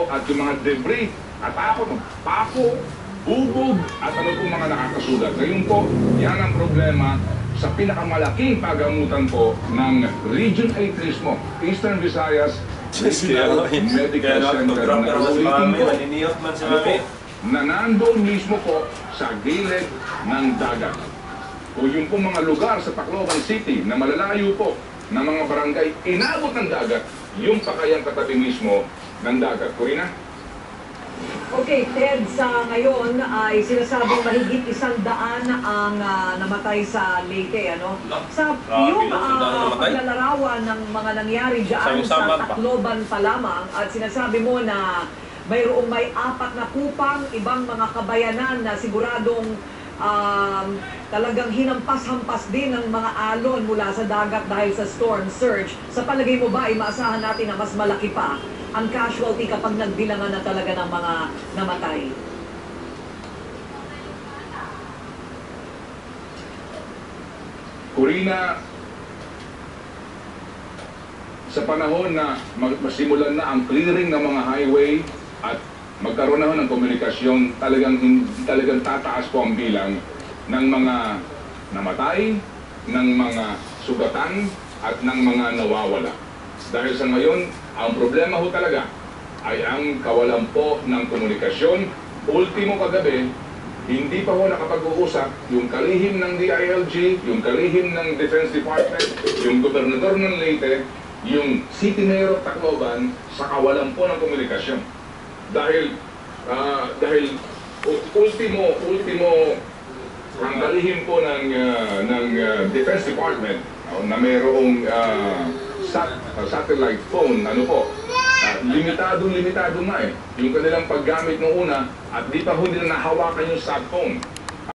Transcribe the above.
at yung mga debris at pako, bubog at ano po mga nakakasulat. Ngayon po, yan ang problema sa pinakamalaking pagamutan po ng Region 8 mismo, Eastern Visayas Regional Medical Center na ulitin po, na nandun mismo po sa gilid ng dagat. O yung pong mga lugar sa Tacloban City na malalayo po na mga barangay inabot ng dagat, yung pa kayang katabi mismo ng dagat. Corina? Okay, Ted, sa ngayon ay sinasabing mahigit 100 ang namatay sa Leyte, ano? Sa yung paglalarawan ng mga nangyari dyan sa Tacloban pa lamang at sinasabi mo na mayroong may 4 na kupang ibang mga kabayanan na siguradong talagang hinampas-hampas din ng mga alon mula sa dagat dahil sa storm surge. Sa palagay mo ba ay maasahan natin na mas malaki pa ang casualty kapag nagbilangan na talaga ng mga namatay? Corina, sa panahon na masimulan na ang clearing ng mga highway at magkaroon na ng komunikasyon, talagang tataas po ang bilang ng mga namatay, ng mga sugatan, at ng mga nawawala. Dahil sa ngayon, ang problema ho talaga ay ang kawalan po ng komunikasyon. Ultimo kagabi, hindi pa ho nakapag-uusap yung kalihim ng DILG, yung kalihim ng Defense Department, yung gobernador ng Leyte, yung City Mayor of Tacloban sa kawalan po ng komunikasyon. Dahil ultimo ang kalihim po ng Defense Department na mayroong satellite phone, ano po, limitado na yung kanilang paggamit noong una at di pa ho nila nahawakan yung sat phone.